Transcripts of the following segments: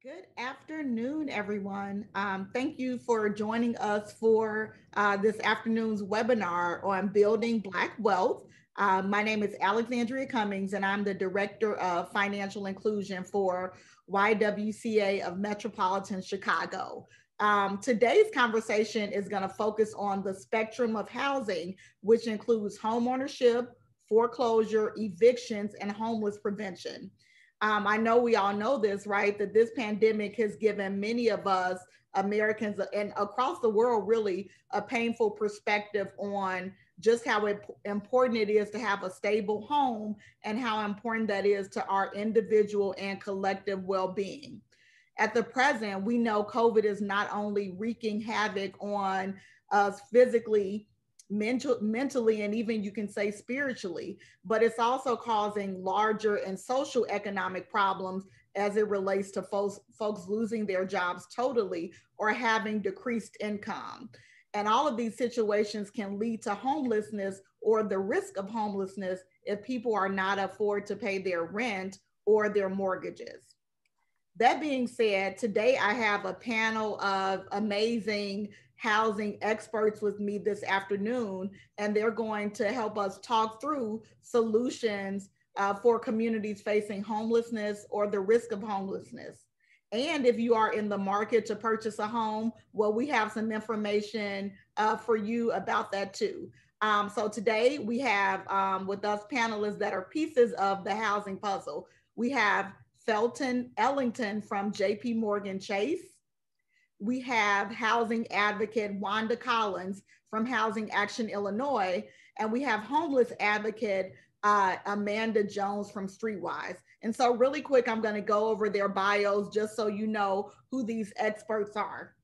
Good afternoon, everyone. Thank you for joining us for this afternoon's webinar on building Black wealth. My name is Alexandria Cummings, and I'm the Director of Financial Inclusion for YWCA of Metropolitan Chicago. Today's conversation is going to focus on the spectrum of housing, which includes homeownership, foreclosure, evictions, and homeless prevention. I know we all know this, right? That this pandemic has given many of us Americans and across the world really a painful perspective on just how important it is to have a stable home and how important that is to our individual and collective well being. At the present, we know COVID is not only wreaking havoc on us physically, mentally, and even you can say spiritually, but it's also causing larger and social economic problems as it relates to folks losing their jobs totally or having decreased income. And all of these situations can lead to homelessness or the risk of homelessness if people are not afford to pay their rent or their mortgages. That being said, today I have a panel of amazing housing experts with me this afternoon, and they're going to help us talk through solutions for communities facing homelessness or the risk of homelessness. And if you are in the market to purchase a home, well, we have some information for you about that too. So today we have with us panelists that are pieces of the housing puzzle. We have Felton Ellington from JP Morgan Chase. We have housing advocate Wanda Collins from Housing Action Illinois. And we have homeless advocate Amanda Jones from Streetwise. And so, really quick, I'm going to go over their bios just so you know who these experts are.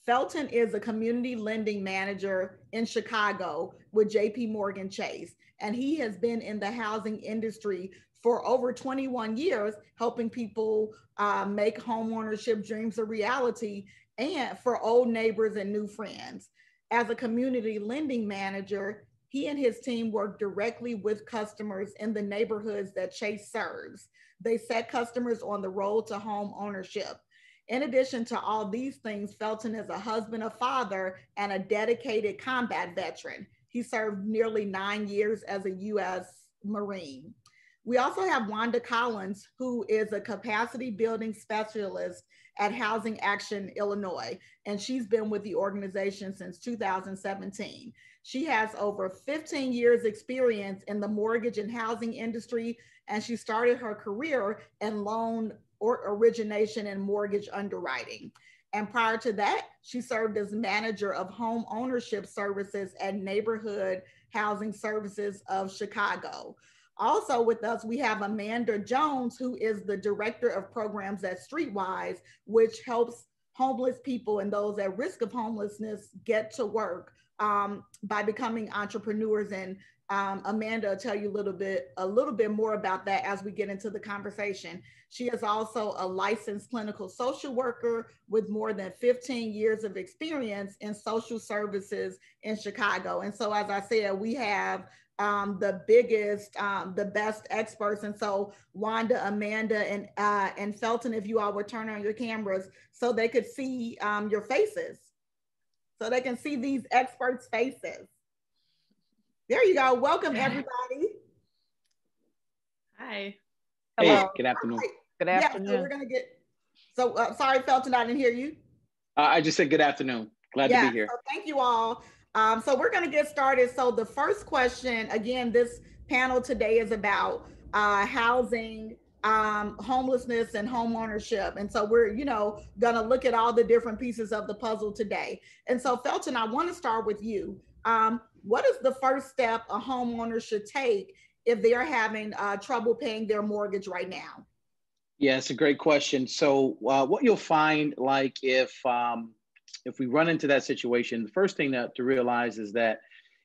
Felton is a community lending manager in Chicago with JP Morgan Chase, and he has been in the housing industry for over 21 years, helping people make homeownership dreams a reality and for old neighbors and new friends. As a community lending manager, he and his team work directly with customers in the neighborhoods that Chase serves. They set customers on the road to home ownership. In addition to all these things, Felton is a husband, a father, and a dedicated combat veteran. He served nearly 9 years as a U.S. Marine. We also have Wanda Collins, who is a capacity building specialist at Housing Action Illinois, and she's been with the organization since 2017. She has over 15 years experience in the mortgage and housing industry, and she started her career in loan or origination and mortgage underwriting. And prior to that, she served as manager of home ownership services at Neighborhood Housing Services of Chicago. Also with us, we have Amanda Jones, who is the director of programs at Streetwise, which helps homeless people and those at risk of homelessness get to work by becoming entrepreneurs. And Amanda will tell you a little bit more about that as we get into the conversation. She is also a licensed clinical social worker with more than 15 years of experience in social services in Chicago. And so, as I said, we have the biggest, the best experts. And so, Wanda, Amanda, and Felton, if you all would turn on your cameras so they could see your faces, so they can see these experts' faces. There you go. Welcome, everybody. Hi. Hey, Hello. good afternoon. Right. Good Yeah, so afternoon. we're going to get, so sorry, Felton, I didn't hear you. I just said good afternoon. Glad to Yeah, be here. so thank you all. So we're going to get started. So the first question, again, this panel today is about housing, homelessness, and home ownership. And so we're, going to look at all the different pieces of the puzzle today. And so, Felton, I want to start with you. What is the first step a homeowner should take if they're having trouble paying their mortgage right now? Yeah, it's a great question. So what you'll find, like if we run into that situation, the first thing to realize is that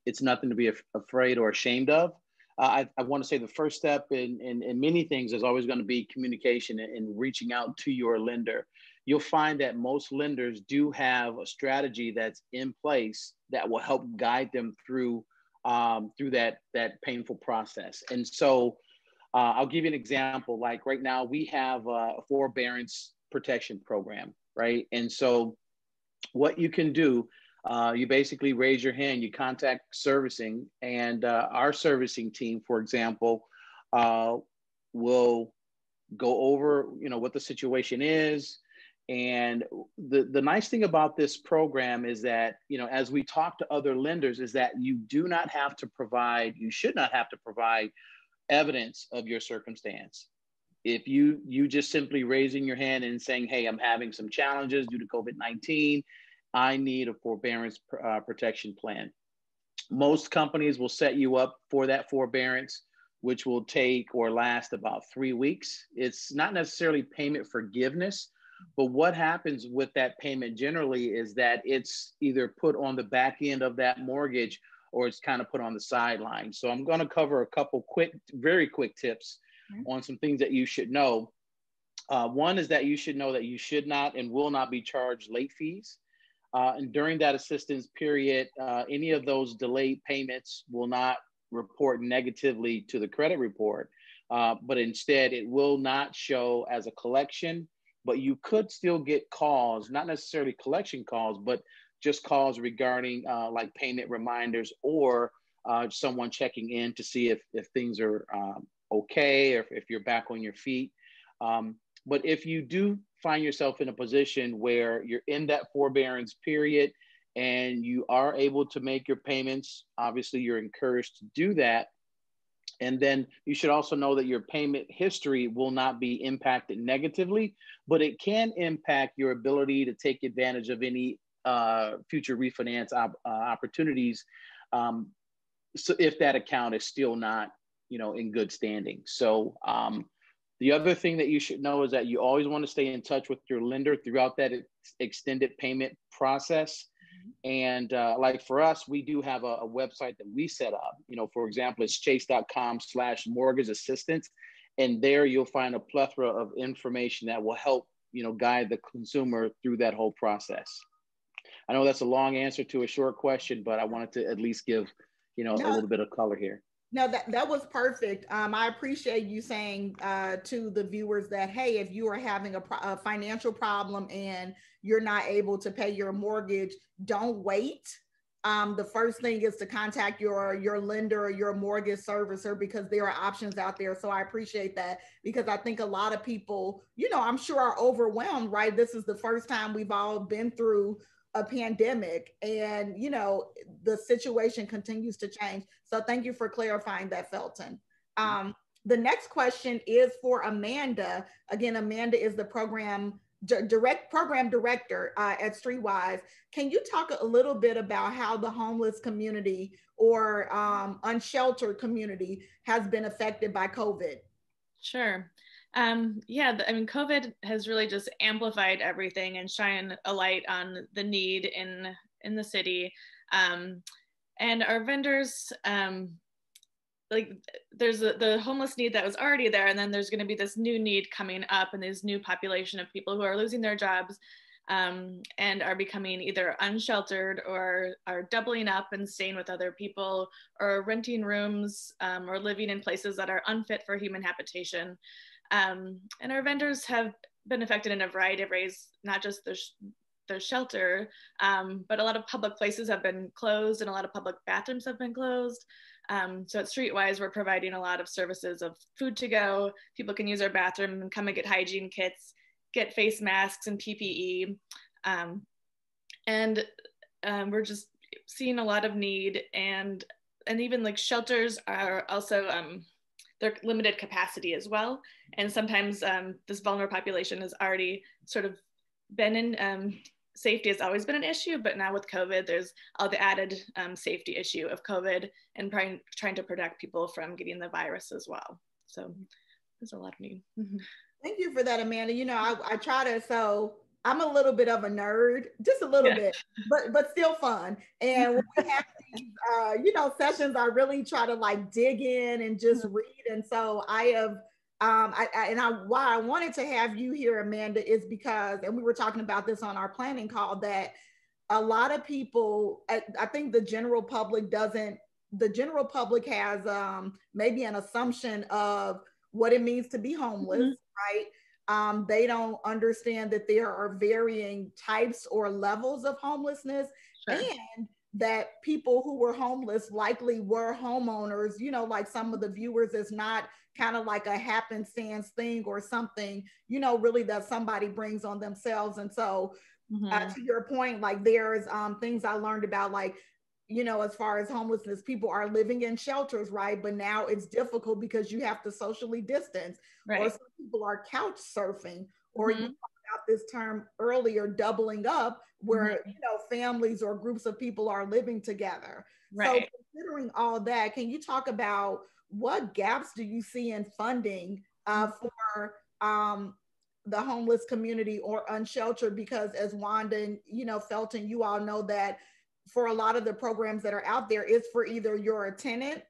it's nothing to be afraid or ashamed of. I want to say the first step in many things is always going to be communication and reaching out to your lender. You'll find that most lenders do have a strategy that's in place that will help guide them through that painful process. And so I'll give you an example. Like right now, we have a forbearance protection program, right? And so what you can do, you basically raise your hand, you contact servicing, and our servicing team, for example, will go over, what the situation is. And the nice thing about this program is that, as we talk to other lenders, is that you should not have to provide evidence of your circumstance. If you just simply raising your hand and saying, hey, I'm having some challenges due to COVID-19, I need a forbearance protection plan. Most companies will set you up for that forbearance, which will take or last about 3 weeks. It's not necessarily payment forgiveness, but what happens with that payment generally is that it's either put on the back end of that mortgage or it's kind of put on the sideline. So I'm going to cover a couple very quick tips on some things that you should know. One is that you should know that you should not and will not be charged late fees. And during that assistance period, any of those delayed payments will not report negatively to the credit report, but instead it will not show as a collection, but you could still get calls, not necessarily collection calls, but just calls regarding like payment reminders or someone checking in to see if things are okay, or if you're back on your feet. But if you do find yourself in a position where you're in that forbearance period and you are able to make your payments, obviously you're encouraged to do that. And then you should also know that your payment history will not be impacted negatively, but it can impact your ability to take advantage of any future refinance opportunities. So if that account is still not, in good standing. So the other thing that you should know is that you always want to stay in touch with your lender throughout that extended payment process. And like for us, we do have a website that we set up. For example, it's chase.com/mortgage assistance. And there you'll find a plethora of information that will help, guide the consumer through that whole process. I know that's a long answer to a short question, but I wanted to at least give, a little bit of color here. No, that was perfect. I appreciate you saying to the viewers that, hey, if you are having a financial problem and you're not able to pay your mortgage, don't wait. The first thing is to contact your lender or your mortgage servicer, because there are options out there. So I appreciate that, because I think a lot of people, I'm sure are overwhelmed, right? This is the first time we've all been through a pandemic, and the situation continues to change. So thank you for clarifying that, Felton. The next question is for Amanda. Again, Amanda is the program director at Streetwise. Can you talk a little bit about how the homeless community or unsheltered community has been affected by COVID? Sure. Yeah, COVID has really just amplified everything and shine a light on the need in the city. And our vendors, there's the homeless need that was already there, and then there's going to be this new need coming up, and this new population of people who are losing their jobs and are becoming either unsheltered or are doubling up and staying with other people, or renting rooms, or living in places that are unfit for human habitation. And our vendors have been affected in a variety of ways, not just the shelter, but a lot of public places have been closed and a lot of public bathrooms have been closed. So at Streetwise, we're providing a lot of services of food to go. People can use our bathroom and come and get hygiene kits, get face masks and PPE. And we're just seeing a lot of need, and even like shelters are also, they're limited capacity as well. And sometimes this vulnerable population has already sort of been in, safety has always been an issue, but now with COVID, there's all the added safety issue of COVID and trying to protect people from getting the virus as well. So there's a lot of need. Thank you for that, Amanda. I try to, so I'm a little bit of a nerd, just a little bit, but still fun. And when we have these, sessions, I really try to like dig in and just read. And so I have, why I wanted to have you here, Amanda, is because, and we were talking about this on our planning call, that a lot of people, I think the general public has maybe an assumption of what it means to be homeless, right? They don't understand that there are varying types or levels of homelessness, Sure. and that people who were homeless likely were homeowners. You know, like some of the viewers, is not kind of like a happenstance thing or something, you know, really that somebody brings on themselves. And so to your point, like there's things I learned about, like, you know, as far as homelessness, people are living in shelters, right? But now it's difficult because you have to socially distance, Right. or some people are couch surfing, or you talked about this term earlier, doubling up, where, you know, families or groups of people are living together. Right. So considering all that, can you talk about what gaps do you see in funding for the homeless community or unsheltered? Because as Wanda, you know, Felton, you all know that for a lot of the programs that are out there, it's for either you're a tenant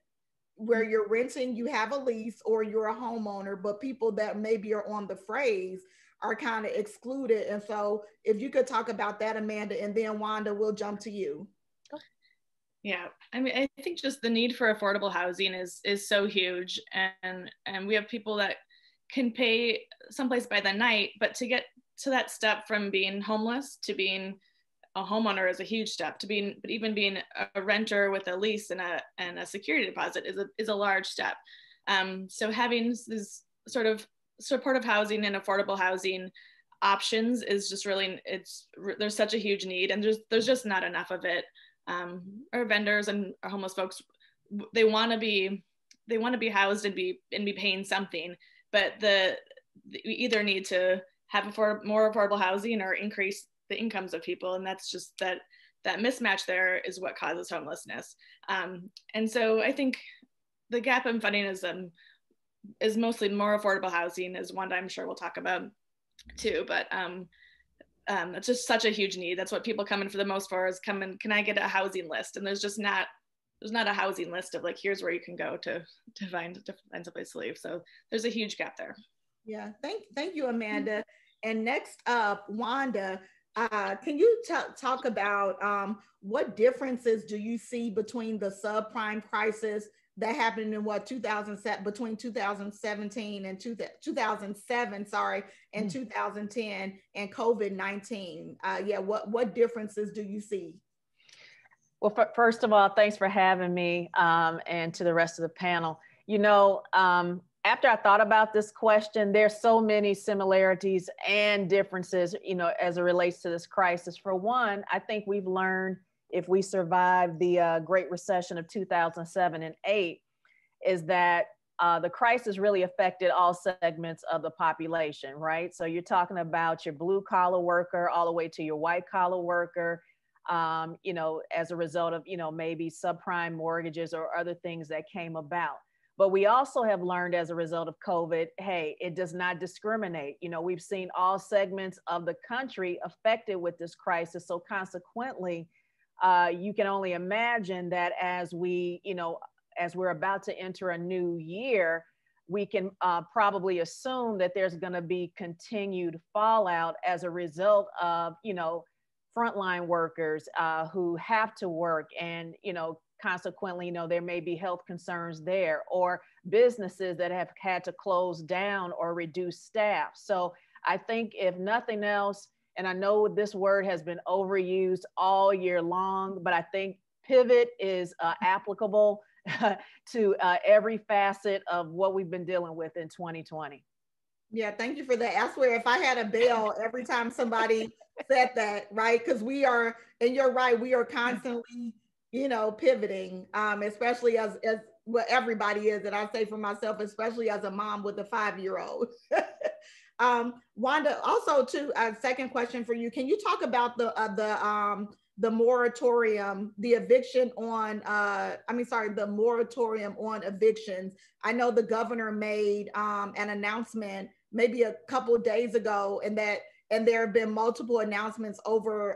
where you're renting, you have a lease, or you're a homeowner, but people that maybe are on the phrase are kind of excluded. And so if you could talk about that, Amanda, and then Wanda, we'll jump to you. Yeah, I mean, I think just the need for affordable housing is so huge, and we have people that can pay someplace by the night, but to get to that step from being homeless to being a homeowner is a huge step. To being, but even being a renter with a lease and a security deposit is a large step. So having this sort of supportive housing and affordable housing options is just really, there's such a huge need, and there's just not enough of it. Our vendors and our homeless folks, they want to be housed and be paying something, but we either need to have more affordable housing or increase the incomes of people, and that's just that mismatch there is what causes homelessness. And so I think the gap in funding is mostly more affordable housing, is one I'm sure we'll talk about too, but it's just such a huge need. That's what people come in for the most for, is come in, can I get a housing list? And there's not a housing list of like, here's where you can go to find someplace to live. So there's a huge gap there. Yeah, thank you, Amanda. And next up, Wanda, can you talk about what differences do you see between the subprime crisis that happened in between 2017 and 2007, and 2010, and COVID-19? Yeah, what differences do you see? Well, first of all, thanks for having me, and to the rest of the panel. You know, after I thought about this question, there's so many similarities and differences, you know, as it relates to this crisis. For one, I think we've learned, if we survived the Great Recession of 2007 and 8, is that the crisis really affected all segments of the population, right? So you're talking about your blue collar worker all the way to your white collar worker, you know, as a result of, you know, maybe subprime mortgages or other things that came about. But we also have learned as a result of COVID, hey, it does not discriminate. You know, we've seen all segments of the country affected with this crisis. So consequently, you can only imagine that as we, you know, as we're about to enter a new year, we can probably assume that there's going to be continued fallout as a result of, you know, frontline workers who have to work, and, you know, consequently, you know, there may be health concerns there, or businesses that have had to close down or reduce staff. So I think if nothing else, and I know this word has been overused all year long, but I think pivot is applicable to every facet of what we've been dealing with in 2020. Yeah, thank you for that. I swear, if I had a bell every time somebody said that, right? Because we are, and you're right, we are constantly, you know, pivoting, especially as well, everybody is, and I say for myself, especially as a mom with a 5-year-old. Wanda, also too, second question for you. Can you talk about the moratorium, the eviction on, the moratorium on evictions? I know the governor made an announcement maybe a couple of days ago, and there have been multiple announcements over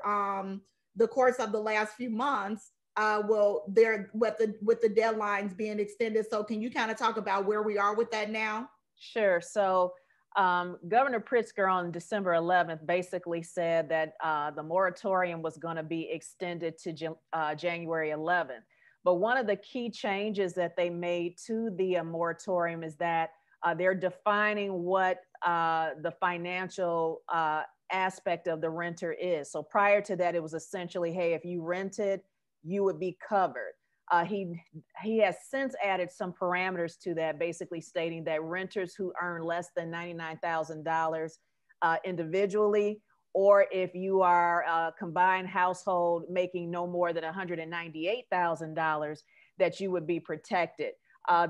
the course of the last few months. There with the deadlines being extended. So can you kind of talk about where we are with that now? Sure. So Governor Pritzker on December 11th basically said that the moratorium was going to be extended to January 11th. But one of the key changes that they made to the moratorium is that They're defining what the financial aspect of the renter is. So prior to that, it was essentially, hey, if you rented, you would be covered. He has since added some parameters to that, basically stating that renters who earn less than $99,000 individually, or if you are a combined household making no more than $198,000, that you would be protected.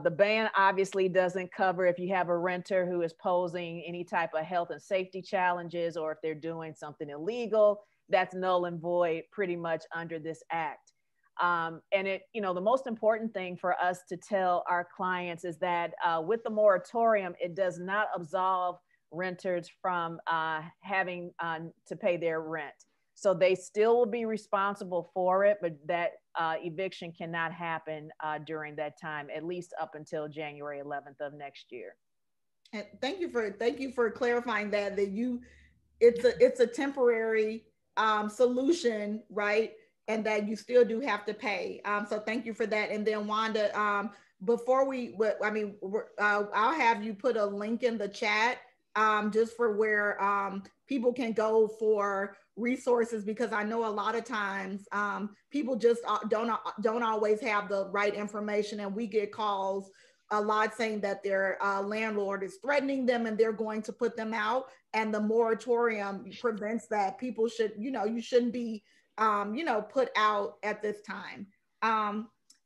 The ban obviously doesn't cover if you have a renter who is posing any type of health and safety challenges, or if they're doing something illegal. That's null and void pretty much under this act. And the most important thing for us to tell our clients is that with the moratorium, it does not absolve renters from having to pay their rent. So they still will be responsible for it, but that eviction cannot happen during that time, at least up until January 11th of next year. And thank you for clarifying that it's a temporary solution, right? And that you still do have to pay. So thank you for that. And then Wanda, before I'll have you put a link in the chat just for where people can go for resources, because I know a lot of times people just don't always have the right information, and we get calls a lot saying that their landlord is threatening them and they're going to put them out, and the moratorium prevents that. People should, you shouldn't be put out at this time.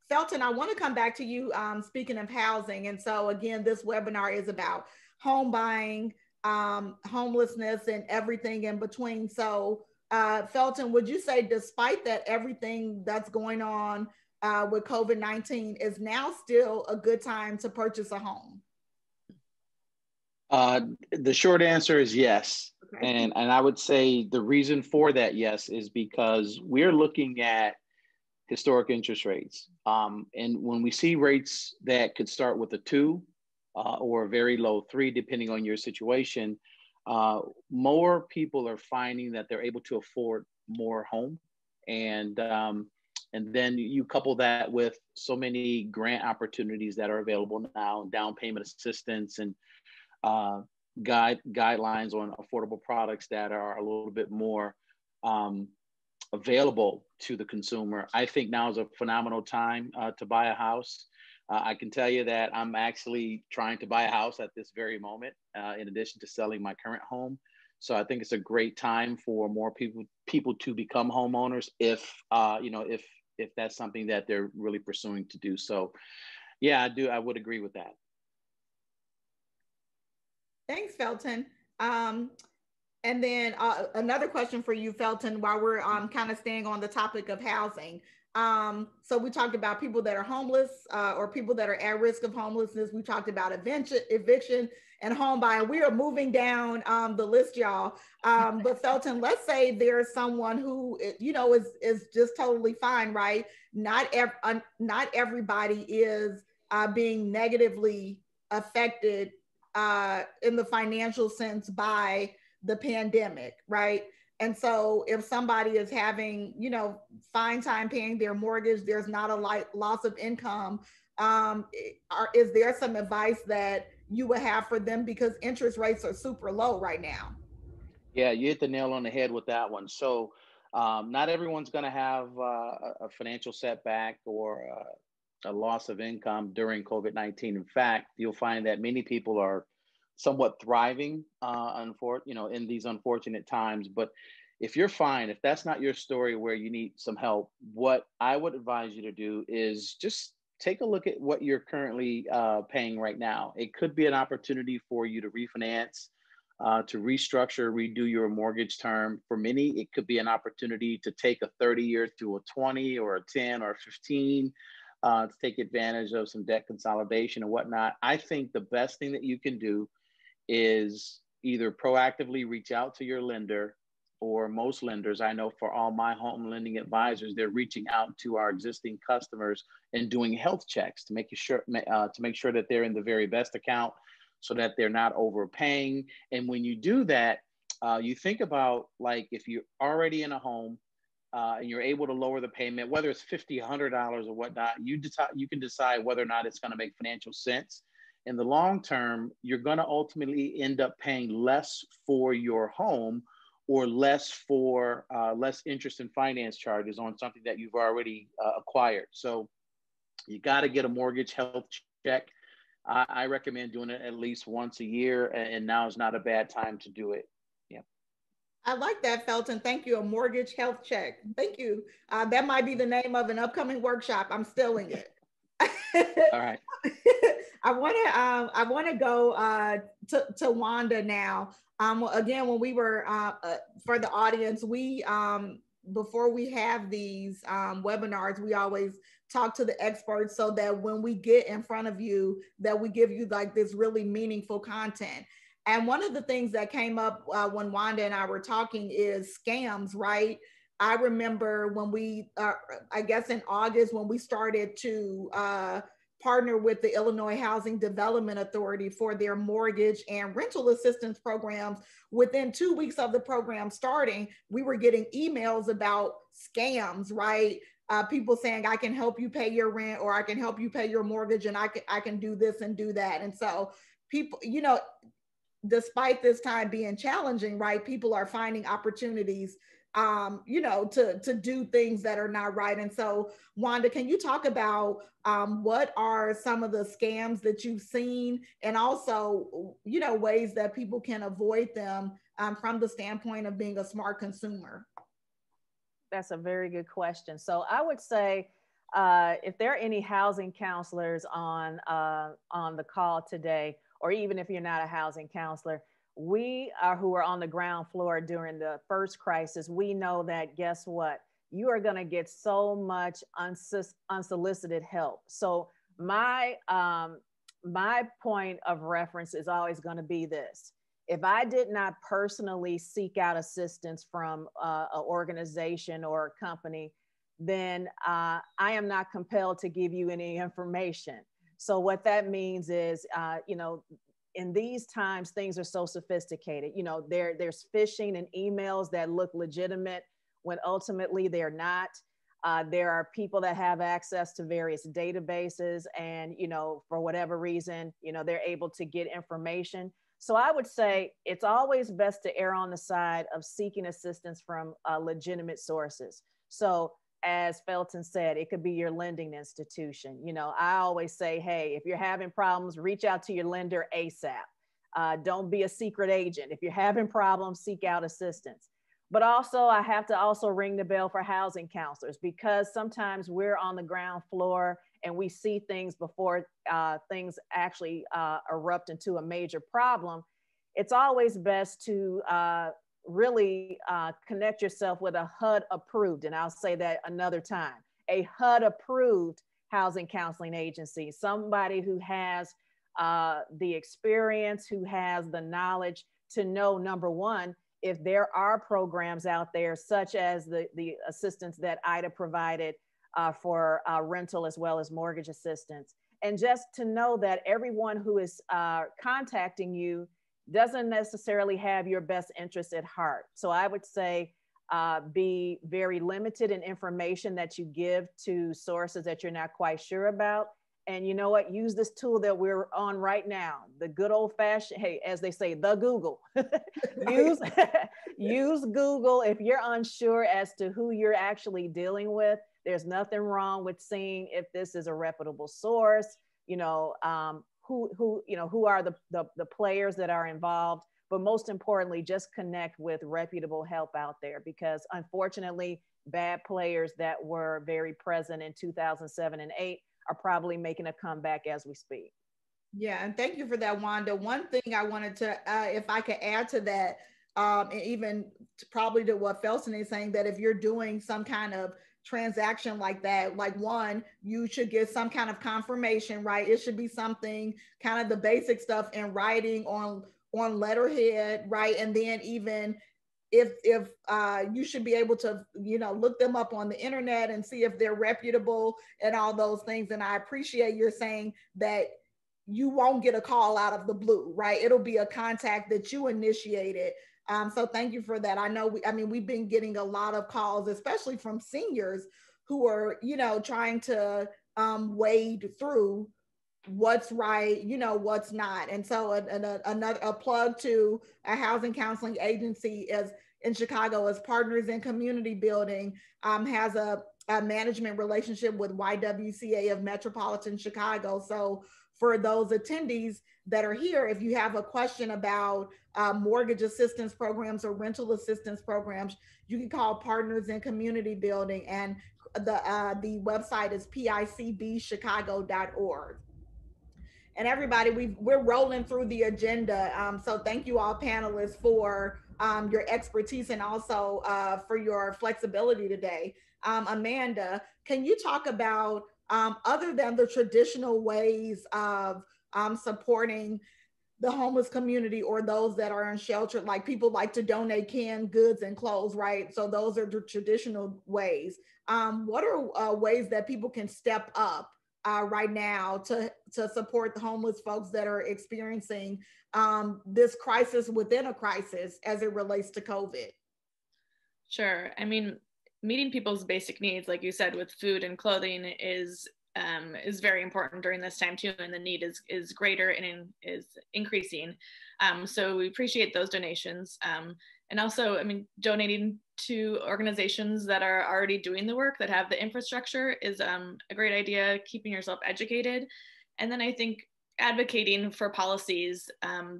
Felton, I want to come back to you speaking of housing. And so again, this webinar is about home buying, homelessness, and everything in between. So Felton, would you say despite that, everything that's going on with COVID-19 is now still a good time to purchase a home? The short answer is yes. Okay. And I would say the reason for that yes is because we're looking at historic interest rates. And when we see rates that could start with a 2 or a very low 3, depending on your situation, more people are finding that they're able to afford more home. And then you couple that with so many grant opportunities that are available now, down payment assistance, and guidelines on affordable products that are a little bit more available to the consumer. I think now is a phenomenal time to buy a house. I can tell you that I'm actually trying to buy a house at this very moment, in addition to selling my current home. So I think it's a great time for more people to become homeowners if that's something that they're really pursuing to do. So yeah, I would agree with that. Thanks, Felton. And then another question for you, Felton, while we're kind of staying on the topic of housing. So we talked about people that are homeless or people that are at risk of homelessness. We talked about eviction and home buying. We are moving down the list, y'all. But Felton, let's say there's someone who, is just totally fine, right? Not everybody is being negatively affected in the financial sense by the pandemic, right? And so if somebody is having, fine time paying their mortgage, there's not a loss of income, is there some advice that you would have for them, because interest rates are super low right now? Yeah, you hit the nail on the head with that one. So not everyone's going to have a financial setback or a loss of income during COVID-19. In fact, you'll find that many people are somewhat thriving in these unfortunate times. But if you're fine, if that's not your story where you need some help, what I would advise you to do is just take a look at what you're currently paying right now. It could be an opportunity for you to refinance, to restructure, redo your mortgage term. For many, it could be an opportunity to take a 30-year to a 20 or a 10 or 15 to take advantage of some debt consolidation and whatnot. I think the best thing that you can do is either proactively reach out to your lender, or most lenders, I know for all my home lending advisors, they're reaching out to our existing customers and doing health checks to make sure that they're in the very best account so that they're not overpaying. And when you do that, you think about, like, if you're already in a home and you're able to lower the payment, whether it's $50, $100 or whatnot, you can decide whether or not it's going to make financial sense. in the long term, you're going to ultimately end up paying less for your home, or less for less interest and finance charges on something that you've already acquired. So you got to get a mortgage health check. I recommend doing it at least once a year, and now is not a bad time to do it. Yeah. I like that, Felton. Thank you. A mortgage health check. Thank you. That might be the name of an upcoming workshop. I'm stealing it. All right. I want to go to Wanda now. Again, when we were for the audience, we before we have these webinars, we always talk to the experts so that when we get in front of you, that we give you like this really meaningful content. And one of the things that came up when Wanda and I were talking is scams, right? I remember when we, I guess in August, when we started to partner with the Illinois Housing Development Authority for their mortgage and rental assistance programs. Within 2 weeks of the program starting, we were getting emails about scams, right? People saying, I can help you pay your rent, or I can help you pay your mortgage, and I can do this and do that. And so people, you know, despite this time being challenging, right, people are finding opportunities you know, to do things that are not right. And so, Wanda, can you talk about what are some of the scams that you've seen, and also, you know, ways that people can avoid them from the standpoint of being a smart consumer? That's a very good question. So I would say, if there are any housing counselors on the call today, or even if you're not a housing counselor, we are who are on the ground floor during the first crisis. We know that, guess what? You are going to get so much unsolicited help. So my point of reference is always going to be this: if I did not personally seek out assistance from an organization or a company, then I am not compelled to give you any information. So what that means is, you know, in these times, things are so sophisticated. You know, there's phishing and emails that look legitimate when ultimately they're not. There are people that have access to various databases, and, you know, for whatever reason, you know, they're able to get information. So I would say it's always best to err on the side of seeking assistance from legitimate sources. So as Felton said, it could be your lending institution. You know, I always say, hey, if you're having problems, reach out to your lender ASAP. Don't be a secret agent. If you're having problems, seek out assistance. But also, I have to also ring the bell for housing counselors, because sometimes we're on the ground floor and we see things before things actually erupt into a major problem. It's always best to really connect yourself with a HUD approved, and I'll say that another time, a HUD approved housing counseling agency, somebody who has the experience, who has the knowledge to know, number one, if there are programs out there, such as the assistance that IDA provided for rental as well as mortgage assistance. And just to know that everyone who is contacting you doesn't necessarily have your best interest at heart. So I would say be very limited in information that you give to sources that you're not quite sure about. And you know what? Use this tool that we're on right now, the good old fashioned, hey, as they say, the Google. use Google if you're unsure as to who you're actually dealing with. There's nothing wrong with seeing if this is a reputable source, you know, who are the players that are involved. But most importantly, just connect with reputable help out there, because unfortunately, bad players that were very present in 2007 and 8 are probably making a comeback as we speak. Yeah, and thank you for that, Wanda. One thing I wanted to, if I could add to that, and even probably to what Felton is saying, that if you're doing some kind of transaction like that, like, one, you should get some kind of confirmation, right? It should be something, kind of the basic stuff in writing on letterhead, right? And then even if you should be able to, you know, look them up on the internet and see if they're reputable and all those things. And I appreciate you're saying that you won't get a call out of the blue, right? It'll be a contact that you initiated. So thank you for that. I know, we've been getting a lot of calls, especially from seniors who are, you know, trying to wade through what's right, you know, what's not. And so another plug to a housing counseling agency is in Chicago is Partners in Community Building, has a management relationship with YWCA of Metropolitan Chicago. So for those attendees that are here, if you have a question about mortgage assistance programs or rental assistance programs, you can call Partners in Community Building, and the website is picbchicago.org. And everybody, we're rolling through the agenda. So thank you all panelists for your expertise and also for your flexibility today. Amanda, can you talk about, other than the traditional ways of supporting the homeless community or those that are unsheltered, like people like to donate canned goods and clothes, right? So those are the traditional ways. What are ways that people can step up right now to support the homeless folks that are experiencing this crisis within a crisis as it relates to COVID? Sure. I mean, meeting people's basic needs, like you said, with food and clothing is very important during this time too, and the need is greater and is increasing. So we appreciate those donations. And also, I mean, donating to organizations that are already doing the work, that have the infrastructure, is a great idea. Keeping yourself educated. And then I think advocating for policies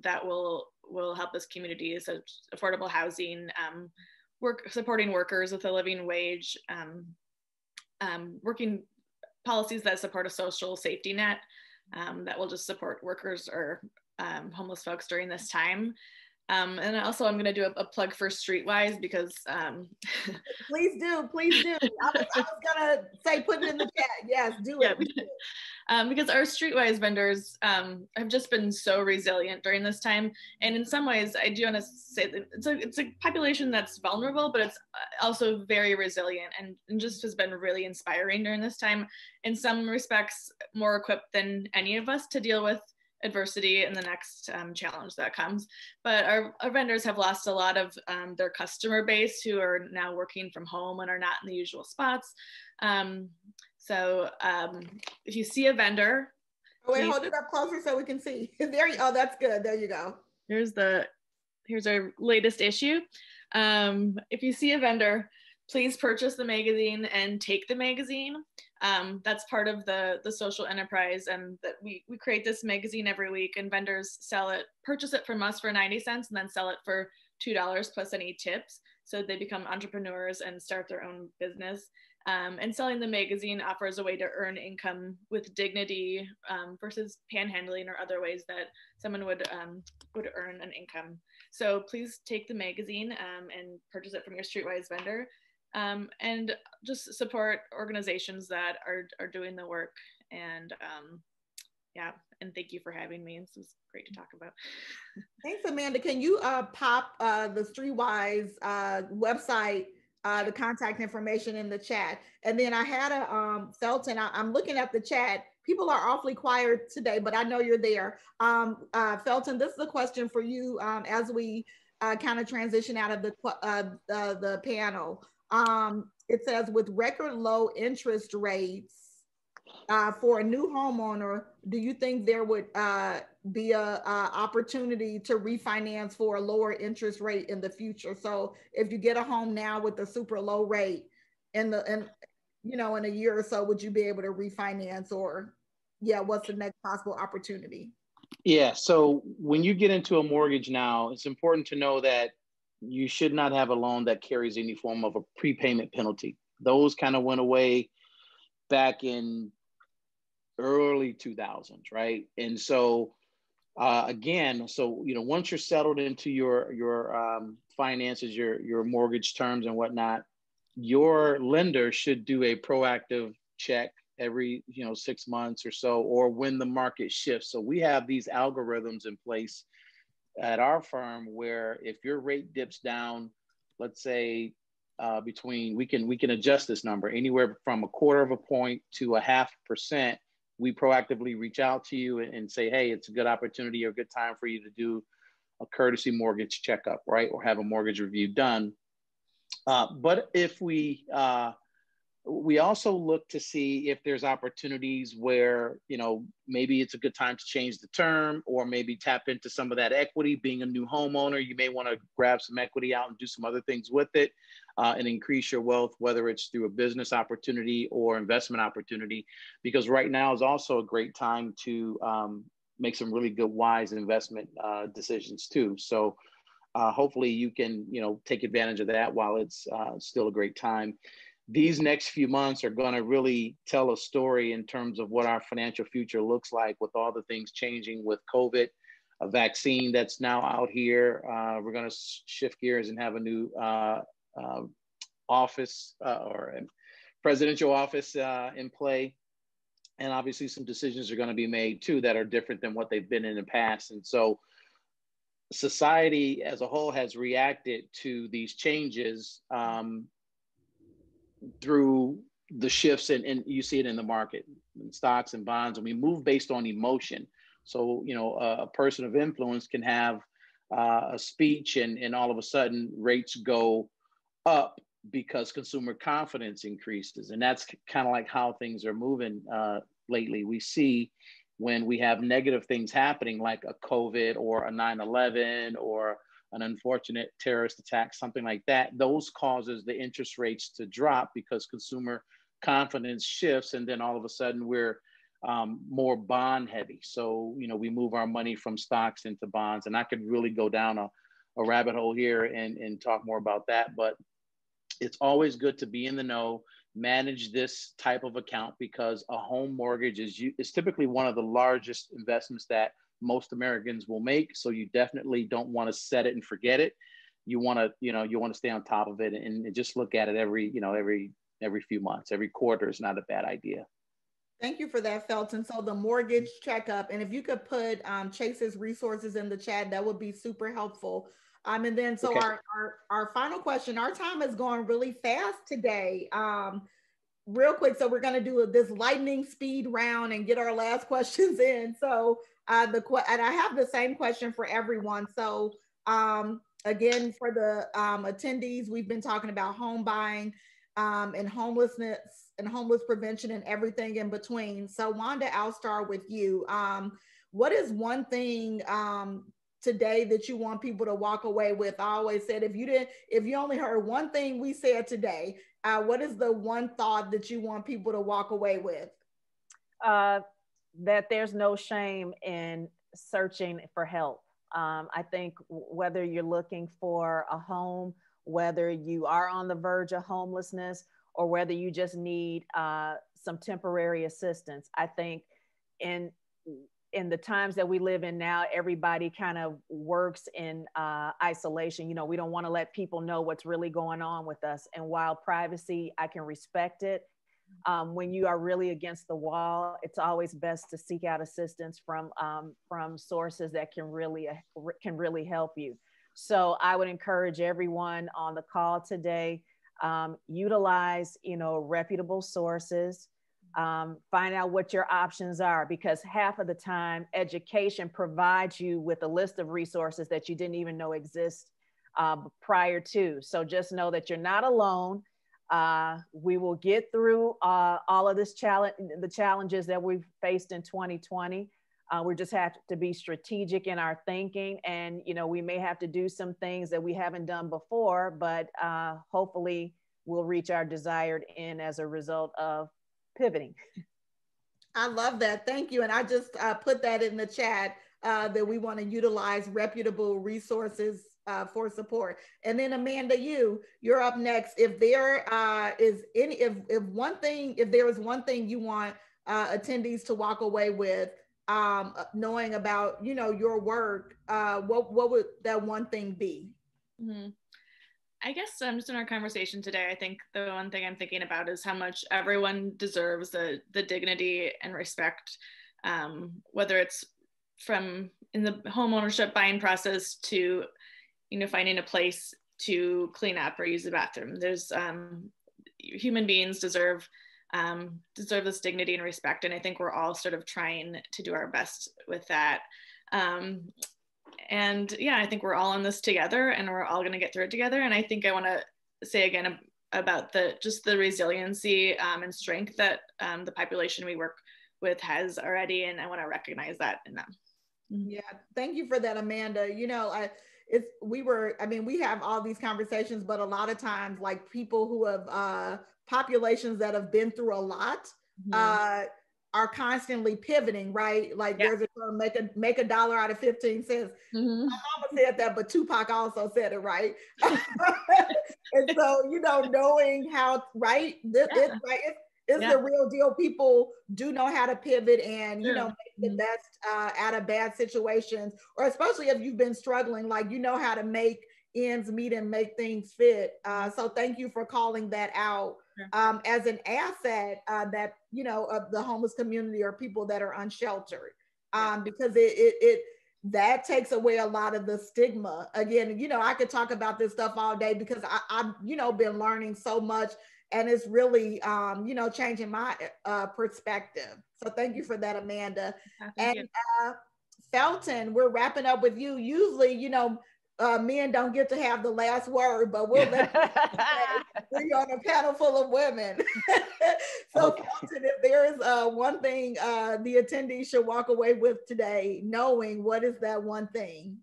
that will help this community, such as affordable housing, supporting workers with a living wage, working policies that support a social safety net that will just support workers or homeless folks during this time. And also I'm going to do a plug for Streetwise, because please do. I was going to say, put it in the chat. Yes, do it. Because our Streetwise vendors have just been so resilient during this time. And in some ways, I do want to say that it's a population that's vulnerable, but it's also very resilient and just has been really inspiring during this time. In some respects, more equipped than any of us to deal with adversity and the next challenge that comes. But our vendors have lost a lot of their customer base, who are now working from home and are not in the usual spots. So if you see a vendor, wait, hold it up closer so we can see. Oh, that's good. There you go. Here's our latest issue. If you see a vendor, please purchase the magazine and take the magazine. That's part of the social enterprise, and that we create this magazine every week, and vendors purchase it from us for 90 cents and then sell it for $2 plus any tips. So they become entrepreneurs and start their own business. And selling the magazine offers a way to earn income with dignity versus panhandling or other ways that someone would earn an income. So please take the magazine and purchase it from your Streetwise vendor. And just support organizations that are doing the work. And and thank you for having me. This was great to talk about. Thanks, Amanda. Can you pop the Streetwise website, the contact information in the chat? And then I had Felton, I'm looking at the chat. People are awfully quiet today, but I know you're there. Felton, this is a question for you as we kind of transition out of the panel. It says, with record low interest rates for a new homeowner, do you think there would be a opportunity to refinance for a lower interest rate in the future? So if you get a home now with a super low rate in a year or so, would you be able to refinance, or what's the next possible opportunity? Yeah, so when you get into a mortgage now, it's important to know that you should not have a loan that carries any form of a prepayment penalty. Those kind of went away back in early 2000s, right? And so once you're settled into your finances, your mortgage terms and whatnot, your lender should do a proactive check every 6 months or so, or when the market shifts. So we have these algorithms in place at our firm where if your rate dips down, let's say we can adjust this number anywhere from 1/4 point to 0.5%. We proactively reach out to you and say, hey, it's a good opportunity or a good time for you to do a courtesy mortgage checkup, right? Or have a mortgage review done. But if we We also look to see if there's opportunities where, maybe it's a good time to change the term, or maybe tap into some of that equity. Being a new homeowner, you may want to grab some equity out and do some other things with it, and increase your wealth, whether it's through a business opportunity or investment opportunity, because right now is also a great time to make some really good, wise investment decisions too. So hopefully you can, take advantage of that while it's still a great time. These next few months are going to really tell a story in terms of what our financial future looks like, with all the things changing with COVID, a vaccine that's now out here. We're going to shift gears and have a new office or presidential office in play. And obviously some decisions are going to be made too that are different than what they've been in the past. And so society as a whole has reacted to these changes through the shifts, and you see it in the market, in stocks and bonds, and we move based on emotion. So, a person of influence can have a speech, and all of a sudden rates go up because consumer confidence increases. And that's kind of like how things are moving lately. We see when we have negative things happening, like a COVID or a 9/11 or an unfortunate terrorist attack, something like that, those causes the interest rates to drop because consumer confidence shifts. And then all of a sudden we're more bond heavy. So, we move our money from stocks into bonds. And I could really go down a rabbit hole here and talk more about that. But it's always good to be in the know, manage this type of account, because a home mortgage is typically one of the largest investments that most Americans will make. So you definitely don't want to set it and forget it. You want to stay on top of it and just look at it every few months. Every quarter is not a bad idea. Thank you for that, Felton. So the mortgage checkup, and if you could put Chase's resources in the chat, that would be super helpful. And then so okay. Our final question, our time is going really fast today. Real quick, so we're going to do this lightning speed round and get our last questions in. So and I have the same question for everyone. So again, for the attendees, we've been talking about home buying and homelessness and homeless prevention and everything in between. So Wanda, I'll start with you. What is one thing today that you want people to walk away with? I always said, if you only heard one thing we said today, what is the one thought that you want people to walk away with? That there's no shame in searching for help. I think whether you're looking for a home, whether you are on the verge of homelessness, or whether you just need some temporary assistance, I think in the times that we live in now, everybody kind of works in isolation. We don't want to let people know what's really going on with us. And while privacy, I can respect it, when you are really against the wall, it's always best to seek out assistance from sources that can really help you. So I would encourage everyone on the call today, utilize, reputable sources, find out what your options are, because half of the time education provides you with a list of resources that you didn't even know exist prior to. So just know that you're not alone. We will get through all of the challenges that we've faced in 2020. We just have to be strategic in our thinking, and we may have to do some things that we haven't done before, but hopefully we'll reach our desired end as a result of pivoting. I love that. Thank you. And I just put that in the chat that we want to utilize reputable resources for support. And then Amanda, you're up next. If there is if there is one thing you want attendees to walk away with, knowing about your work, what would that one thing be? Mm-hmm. I guess just in our conversation today, I think the one thing I'm thinking about is how much everyone deserves the dignity and respect, whether it's from in the home ownership buying process to, finding a place to clean up or use the bathroom. There's human beings deserve this dignity and respect. And I think we're all sort of trying to do our best with that. And yeah, I think we're all in this together and we're all going to get through it together. And I think I want to say again about just the resiliency and strength that the population we work with has already, and I want to recognize that in them. Yeah, thank you for that, Amanda. You know, we have all these conversations, but a lot of times, like people who have populations that have been through a lot are constantly pivoting, right? Like there's a term, make a dollar out of 15 cents. My mama said that, but Tupac also said it, right? And so, you know, knowing how, right, it's the real deal. People do know how to pivot and, you know, make the best out of bad situations, or especially if you've been struggling, like, you know how to make ends meet and make things fit. So thank you for calling that out as an asset that, you know, of the homeless community or people that are unsheltered, because it that takes away a lot of the stigma. Again, you know, I could talk about this stuff all day because I've, you know, been learning so much, and it's really, you know, changing my perspective. So thank you for that, Amanda. And Felton, we're wrapping up with you. Usually, you know, men don't get to have the last word, but we'll let you're on a panel full of women. So Felton, if there is one thing the attendees should walk away with today, knowing, what is that one thing?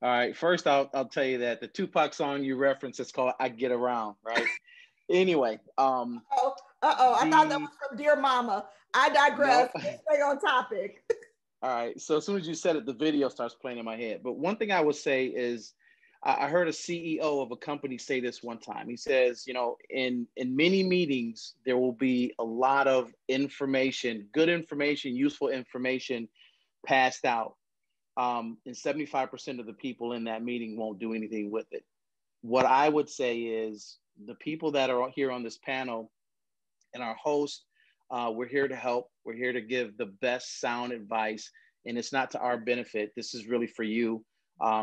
All right, first I'll tell you that the Tupac song you referenced is called "I Get Around," right? Anyway, I thought that was from Dear Mama. I digress. Nope. Stay on topic. All right, so as soon as you said it, the video starts playing in my head. But one thing I would say is, I heard a CEO of a company say this one time. He says, you know, in many meetings, there will be a lot of information, good information, useful information passed out. And 75% of the people in that meeting won't do anything with it. What I would say is, the people that are here on this panel and our host, we're here to help. We're here to give the best sound advice, and it's not to our benefit. This is really for you.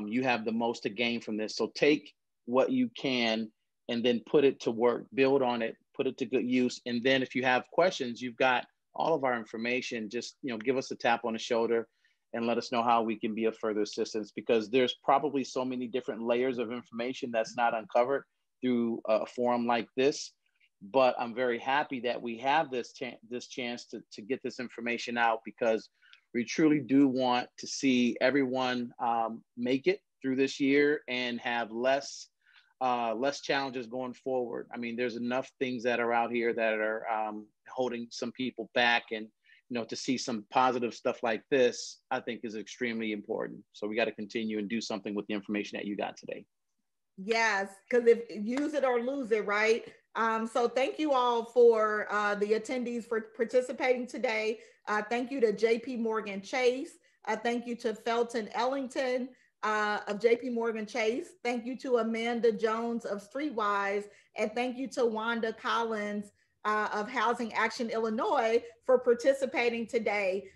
You have the most to gain from this. So take what you can and then put it to work, build on it, put it to good use. And then if you have questions, you've got all of our information. Just, you know, give us a tap on the shoulder and let us know how we can be of further assistance, because there's probably so many different layers of information that's not uncovered through a forum like this. But I'm very happy that we have this chance to get this information out, because we truly do want to see everyone make it through this year and have less challenges going forward. I mean, there's enough things that are out here that are holding some people back, and you know, to see some positive stuff like this, I think is extremely important. So we got to continue and do something with the information that you got today. Yes, because if use it or lose it, right? So thank you all for the attendees for participating today. Thank you to JP Morgan Chase. Thank you to Felton Ellington of JP Morgan Chase. Thank you to Amanda Jones of Streetwise. And thank you to Wanda Collins of Housing Action Illinois for participating today.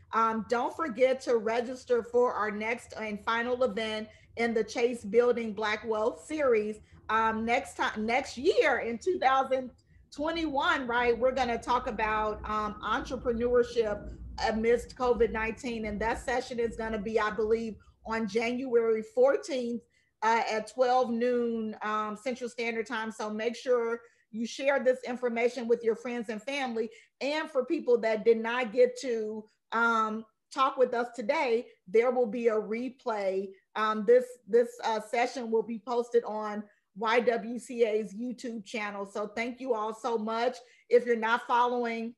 Don't forget to register for our next and final event in the Chase Building Black Wealth series. Next year in 2021, right, we're going to talk about entrepreneurship amidst COVID-19, and that session is going to be, I believe, on January 14th at 12 noon Central Standard Time. So make sure you share this information with your friends and family. And for people that did not get to talk with us today, there will be a replay. This session will be posted on YWCA's YouTube channel. So thank you all so much. If you're not following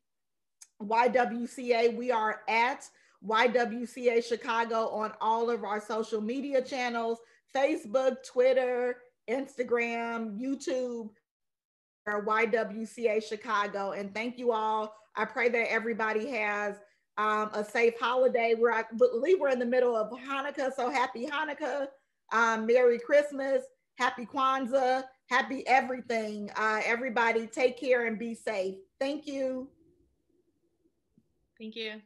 YWCA, we are at YWCA Chicago on all of our social media channels, Facebook, Twitter, Instagram, YouTube, or YWCA Chicago. And thank you all. I pray that everybody has a safe holiday. I believe we're in the middle of Hanukkah, so happy Hanukkah, Merry Christmas, happy Kwanzaa, happy everything. Everybody take care and be safe. Thank you. Thank you.